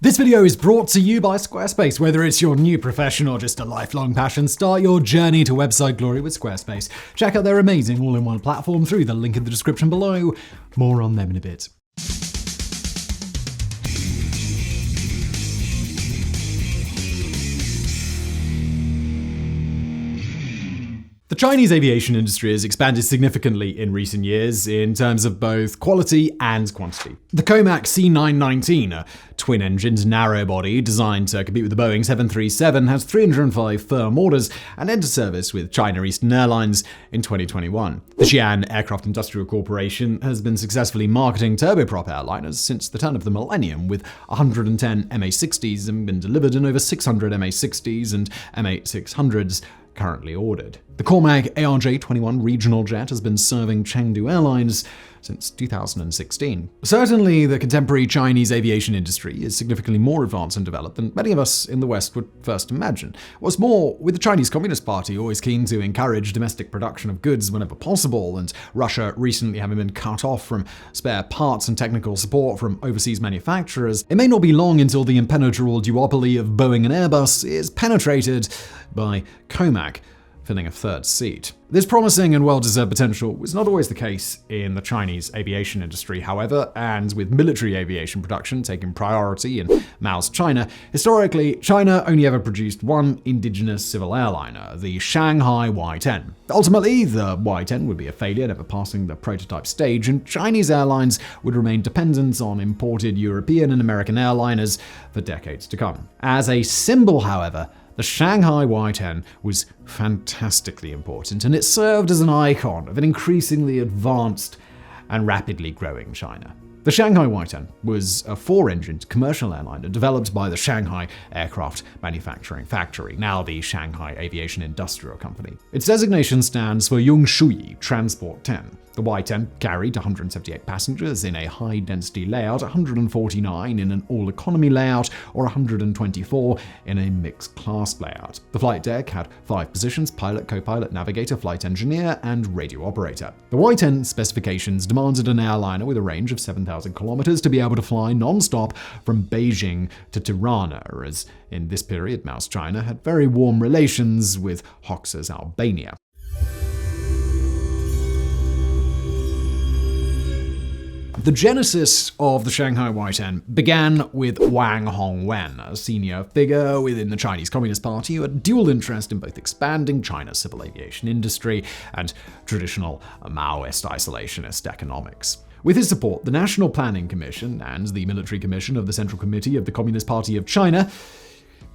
This video is brought to you by Squarespace. Whether it's your new profession or just a lifelong passion, start your journey to website glory with Squarespace. Check out their amazing all-in-one platform through the link in the description below. More on them in a bit. The Chinese aviation industry has expanded significantly in recent years in terms of both quality and quantity. The Comac C919, a twin-engined narrow-body designed to compete with the Boeing 737, has 305 firm orders and entered service with China Eastern Airlines in 2021. The Xi'an Aircraft Industrial Corporation has been successfully marketing turboprop airliners since the turn of the millennium, with 110 MA60s having been delivered and over 600 MA60s and MA600s currently ordered. The Comac ARJ-21 regional jet has been serving Chengdu Airlines since 2016. Certainly, the contemporary Chinese aviation industry is significantly more advanced and developed than many of us in the West would first imagine. What's more, with the Chinese Communist Party always keen to encourage domestic production of goods whenever possible, and Russia recently having been cut off from spare parts and technical support from overseas manufacturers, it may not be long until the impenetrable duopoly of Boeing and Airbus is penetrated by Comac, filling a third seat. This promising and well-deserved potential was not always the case in the Chinese aviation industry, however, and with military aviation production taking priority in Mao's China, historically, China only ever produced one indigenous civil airliner, the Shanghai Y-10. Ultimately, the Y-10 would be a failure, never passing the prototype stage, and Chinese airlines would remain dependent on imported European and American airliners for decades to come. As a symbol, however, the Shanghai Y-10 was fantastically important, and it served as an icon of an increasingly advanced and rapidly growing China. The Shanghai Y-10 was a four-engined commercial airliner developed by the Shanghai Aircraft Manufacturing Factory, now the Shanghai Aviation Industrial Company. Its designation stands for Yongshui Transport 10. The Y-10 carried 178 passengers in a high-density layout, 149 in an all-economy layout, or 124 in a mixed-class layout. The flight deck had 5 positions: pilot, co-pilot, navigator, flight engineer, and radio operator. The Y-10 specifications demanded an airliner with a range of 7,000 kilometers to be able to fly non-stop from Beijing to Tirana, as in this period, Mao's China had very warm relations with Hoxha's Albania. The genesis of the Shanghai Y-10 began with Wang Hongwen, a senior figure within the Chinese Communist Party who had dual interest in both expanding China's civil aviation industry and traditional Maoist isolationist economics. With his support, the National Planning Commission and the Military Commission of the Central Committee of the Communist Party of China,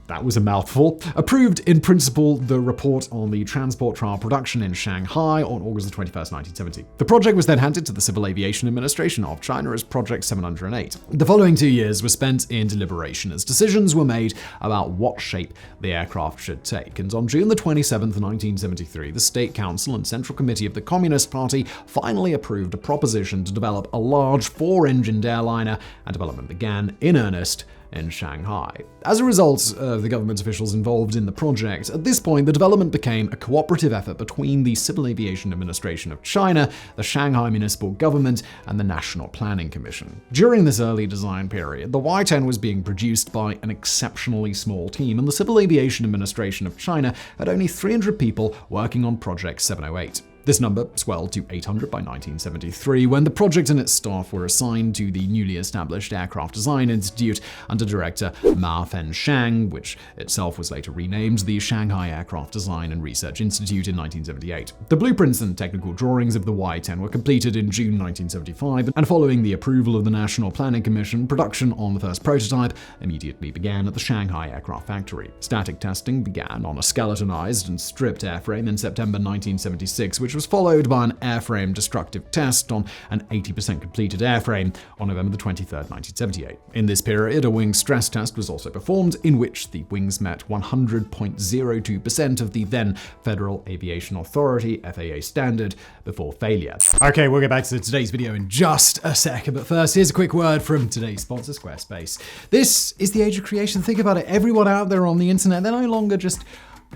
that was a mouthful, approved in principle the report on the transport trial production in Shanghai on August 21, 1970. The project was then handed to the Civil Aviation Administration of China as Project 708. The following 2 years were spent in deliberation as decisions were made about what shape the aircraft should take. And on June 27, 1973, the State Council and Central Committee of the Communist Party finally approved a proposition to develop a large four-engined airliner, and development began in earnest in Shanghai. As a result of the government officials involved in the project, at this point the development became a cooperative effort between the Civil Aviation Administration of China, the Shanghai Municipal Government, and the National Planning Commission. During this early design period, the Y-10 was being produced by an exceptionally small team, and the Civil Aviation Administration of China had only 300 people working on Project 708. This number swelled to 800 by 1973, when the project and its staff were assigned to the newly established Aircraft Design Institute under director Ma Fenshang, which itself was later renamed the Shanghai Aircraft Design and Research Institute in 1978. The blueprints and technical drawings of the Y-10 were completed in June 1975, and following the approval of the National Planning Commission, production on the first prototype immediately began at the Shanghai Aircraft Factory. Static testing began on a skeletonized and stripped airframe in September 1976, which was followed by an airframe destructive test on an 80% completed airframe on November 23, 1978. In this period, a wing stress test was also performed, in which the wings met 100.02% of the then Federal Aviation Authority (FAA) standard before failure. Okay, we'll get back to today's video in just a second, but first, here's a quick word from today's sponsor, Squarespace. This is the age of creation. Think about it. Everyone out there on the internet, they're no longer just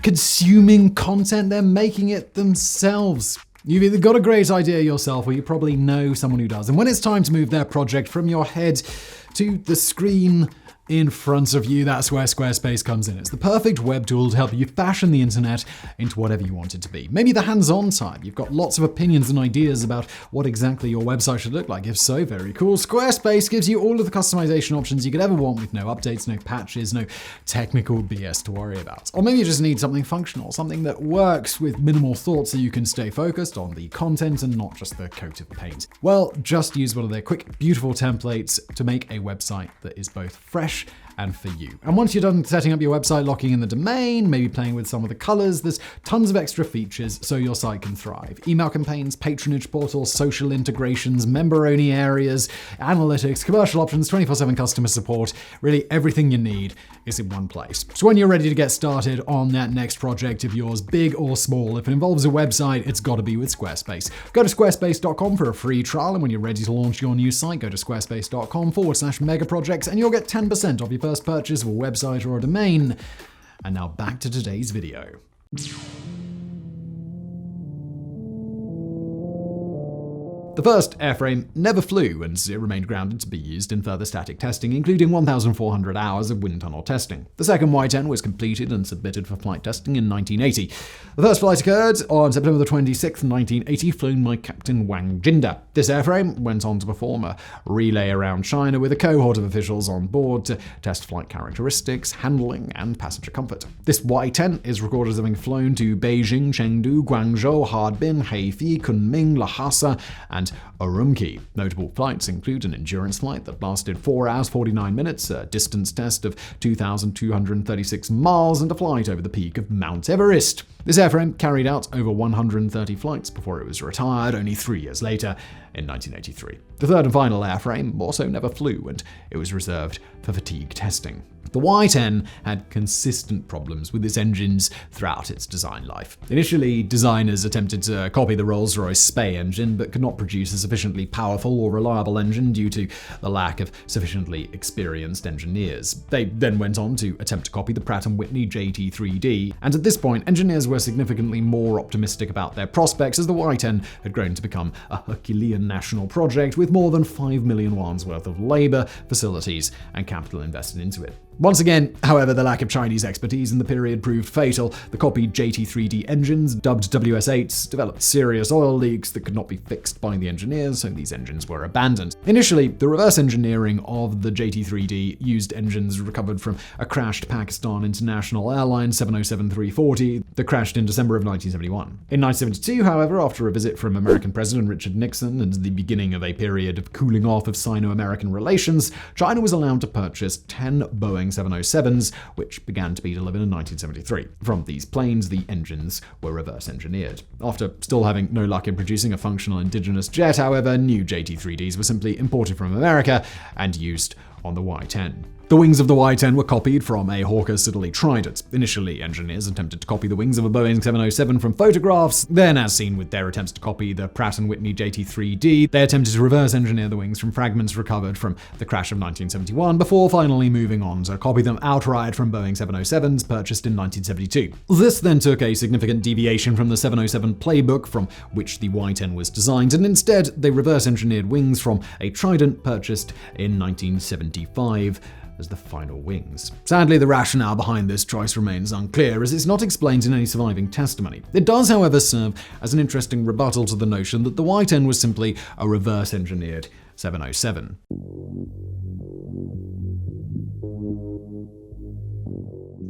consuming content, they're making it themselves. You've either got a great idea yourself, or you probably know someone who does. And when it's time to move their project from your head to the screen, in front of you. That's where Squarespace comes in. It's the perfect web tool to help you fashion the internet into whatever you want it to be. Maybe the hands-on type. You've got lots of opinions and ideas about what exactly your website should look like. If so, very cool. Squarespace gives you all of the customization options you could ever want with no updates, no patches, no technical BS to worry about. Or maybe you just need something functional, something that works with minimal thought so you can stay focused on the content and not just the coat of paint. Well, just use one of their quick, beautiful templates to make a website that is both fresh and for you. And once you're done setting up your website, locking in the domain, maybe playing with some of the colors, there's tons of extra features so your site can thrive. Email campaigns, patronage portals, social integrations, member-only areas, analytics, commercial options, 24/7 customer support. Really everything you need is in one place. So when you're ready to get started on that next project of yours, big or small, if it involves a website, it's got to be with Squarespace. Go to squarespace.com for a free trial, and when you're ready to launch your new site, go to squarespace.com/megaprojects and you'll get 10% off your first purchase of a website or a domain. And now back to today's video. The first airframe never flew, and it remained grounded to be used in further static testing, including 1,400 hours of wind tunnel testing. The second Y-10 was completed and submitted for flight testing in 1980. The first flight occurred on September the 26th, 1980, flown by Captain Wang Jinda. This airframe went on to perform a relay around China with a cohort of officials on board to test flight characteristics, handling, and passenger comfort. This Y-10 is recorded as having flown to Beijing, Chengdu, Guangzhou, Harbin, Hefei, Kunming, Lhasa, and Urumqi. Notable flights include an endurance flight that lasted 4 hours 49 minutes, a distance test of 2,236 miles, and a flight over the peak of Mount Everest. This airframe carried out over 130 flights before it was retired only 3 years later in 1983. The third and final airframe also never flew, and it was reserved for fatigue testing. The Y-10 had consistent problems with its engines throughout its design life. Initially, designers attempted to copy the Rolls-Royce Spey engine, but could not produce a sufficiently powerful or reliable engine due to the lack of sufficiently experienced engineers. They then went on to attempt to copy the Pratt & Whitney JT3D, and at this point, engineers were significantly more optimistic about their prospects as the Y-10 had grown to become a Herculean national project with more than 5 million yuan's worth of labor, facilities, and capital invested into it. Once again, however, the lack of Chinese expertise in the period proved fatal. The copied JT3D engines, dubbed WS8s, developed serious oil leaks that could not be fixed by the engineers, so these engines were abandoned. Initially, the reverse engineering of the JT3D used engines recovered from a crashed Pakistan International Airlines 707-340 that crashed in December of 1971. In 1972, however, after a visit from American President Richard Nixon and the beginning of a period of cooling off of Sino-American relations, China was allowed to purchase 10 Boeing 707s, which began to be delivered in 1973. From these planes, the engines were reverse engineered. After still having no luck in producing a functional indigenous jet, however, new JT3Ds were simply imported from America and used on the Y-10. The wings of the Y-10 were copied from a Hawker Siddeley Trident. Initially, engineers attempted to copy the wings of a Boeing 707 from photographs. Then, as seen with their attempts to copy the Pratt & Whitney JT3D, they attempted to reverse engineer the wings from fragments recovered from the crash of 1971, before finally moving on to copy them outright from Boeing 707s purchased in 1972. This then took a significant deviation from the 707 playbook from which the Y-10 was designed, and instead they reverse engineered wings from a Trident purchased in 1975. As the final wings. Sadly, the rationale behind this choice remains unclear, as it's not explained in any surviving testimony. It does, however, serve as an interesting rebuttal to the notion that the Y-10 was simply a reverse-engineered 707.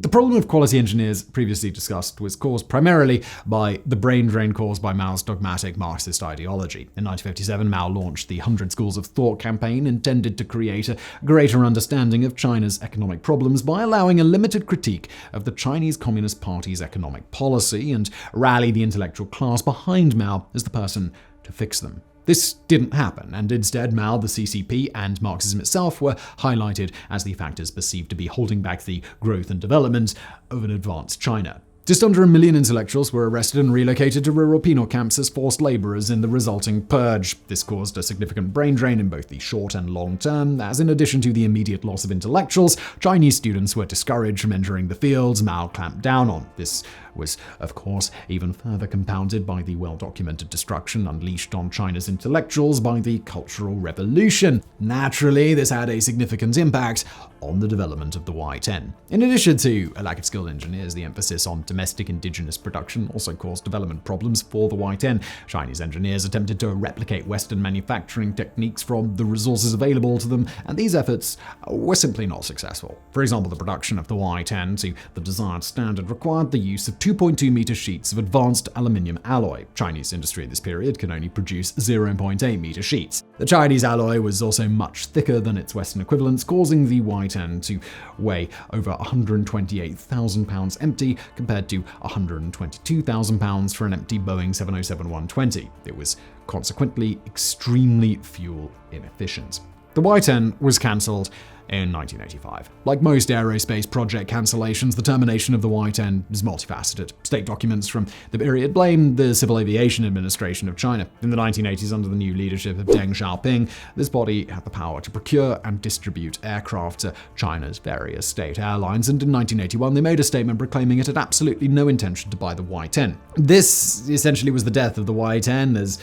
The problem of quality engineers previously discussed was caused primarily by the brain drain caused by Mao's dogmatic Marxist ideology. In 1957, Mao launched the 100 Schools of Thought campaign intended to create a greater understanding of China's economic problems by allowing a limited critique of the Chinese Communist Party's economic policy and rally the intellectual class behind Mao as the person to fix them. This didn't happen, and instead Mao, the CCP, and Marxism itself were highlighted as the factors perceived to be holding back the growth and development of an advanced China. Just under 1 million intellectuals were arrested and relocated to rural penal camps as forced laborers in the resulting purge. This caused a significant brain drain in both the short and long term, as in addition to the immediate loss of intellectuals, Chinese students were discouraged from entering the fields Mao clamped down on. This was, of course, even further compounded by the well-documented destruction unleashed on China's intellectuals by the Cultural Revolution. Naturally, this had a significant impact on the development of the Y-10. In addition to a lack of skilled engineers, the emphasis on domestic indigenous production also caused development problems for the Y-10. Chinese engineers attempted to replicate Western manufacturing techniques from the resources available to them, and these efforts were simply not successful. For example, the production of the Y-10 to the desired standard required the use of 2.2-meter sheets of advanced aluminium alloy. Chinese industry at this period could only produce 0.8-meter sheets. The Chinese alloy was also much thicker than its Western equivalents, causing the Y-10 to weigh over 128,000 pounds empty compared to 122,000 pounds for an empty Boeing 707-120. It was consequently extremely fuel inefficient. The Y-10 was cancelled in 1985. Like most aerospace project cancellations, the termination of the Y-10 is multifaceted. State documents from the period blamed the Civil Aviation Administration of China. In the 1980s, under the new leadership of Deng Xiaoping, this body had the power to procure and distribute aircraft to China's various state airlines, and in 1981 they made a statement proclaiming it had absolutely no intention to buy the Y-10. This essentially was the death of the Y-10, as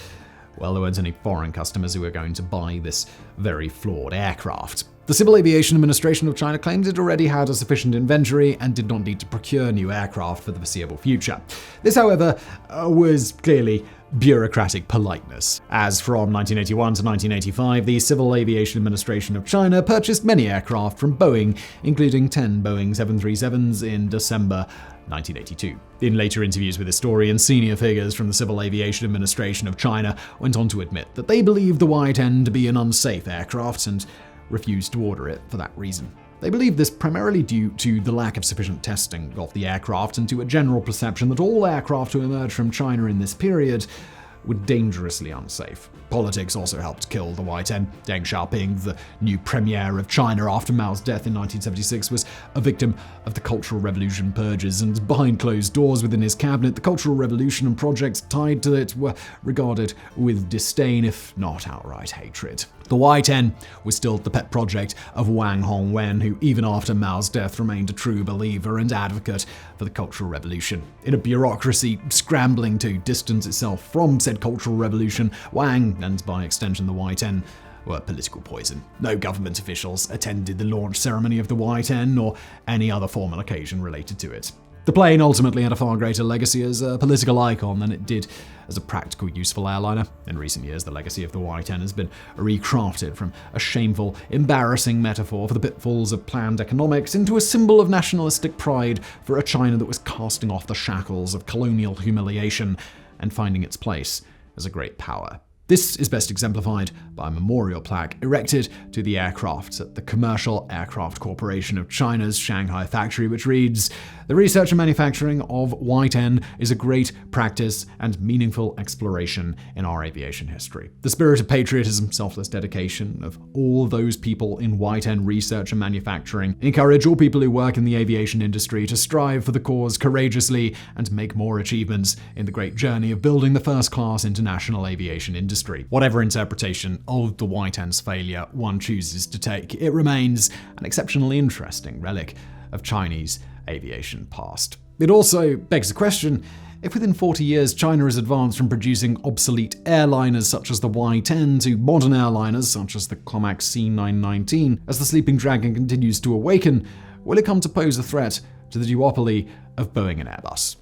well, there weren't any foreign customers who were going to buy this very flawed aircraft. The Civil Aviation Administration of China claimed it already had a sufficient inventory and did not need to procure new aircraft for the foreseeable future. This, however, was clearly bureaucratic politeness, as from 1981 to 1985, the Civil Aviation Administration of China purchased many aircraft from Boeing, including 10 Boeing 737s in December 1982. In later interviews with historians, senior figures from the Civil Aviation Administration of China went on to admit that they believed the Y-10 to be an unsafe aircraft and refused to order it for that reason. They believed this primarily due to the lack of sufficient testing of the aircraft and to a general perception that all aircraft to emerge from China in this period were dangerously unsafe. Politics also helped kill the Y-10. Deng Xiaoping, the new premier of China after Mao's death in 1976, was a victim of the Cultural Revolution purges, and behind closed doors within his cabinet, the Cultural Revolution and projects tied to it were regarded with disdain, if not outright hatred. The Y-10 was still the pet project of Wang Hongwen, who even after Mao's death remained a true believer and advocate for the Cultural Revolution. In a bureaucracy scrambling to distance itself from said Cultural Revolution, Wang, and by extension the Y-10, were political poison. No government officials attended the launch ceremony of the Y-10 or any other formal occasion related to it. The plane ultimately had a far greater legacy as a political icon than it did as a practical, useful airliner. In recent years, the legacy of the Y-10 has been recrafted from a shameful, embarrassing metaphor for the pitfalls of planned economics into a symbol of nationalistic pride for a China that was casting off the shackles of colonial humiliation and finding its place as a great power. This is best exemplified by a memorial plaque erected to the aircraft at the Commercial Aircraft Corporation of China's Shanghai factory, which reads, "The research and manufacturing of Y-10 is a great practice and meaningful exploration in our aviation history. The spirit of patriotism, selfless dedication of all those people in Y-10 research and manufacturing encourage all people who work in the aviation industry to strive for the cause courageously and make more achievements in the great journey of building the first-class international aviation industry." Whatever interpretation of the Y-10's failure one chooses to take, it remains an exceptionally interesting relic of Chinese aviation past. It also begs the question, if within 40 years China has advanced from producing obsolete airliners such as the Y-10 to modern airliners such as the COMAC C919, as the sleeping dragon continues to awaken, will it come to pose a threat to the duopoly of Boeing and Airbus?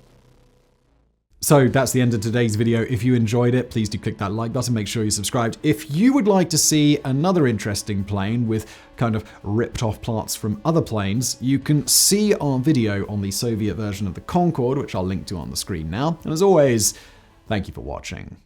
So that's the end of today's video. If you enjoyed it, please do click that like button, make sure you're subscribed. If you would like to see another interesting plane with kind of ripped off parts from other planes, you can see our video on the Soviet version of the Concorde, which I'll link to on the screen now. And as always, thank you for watching.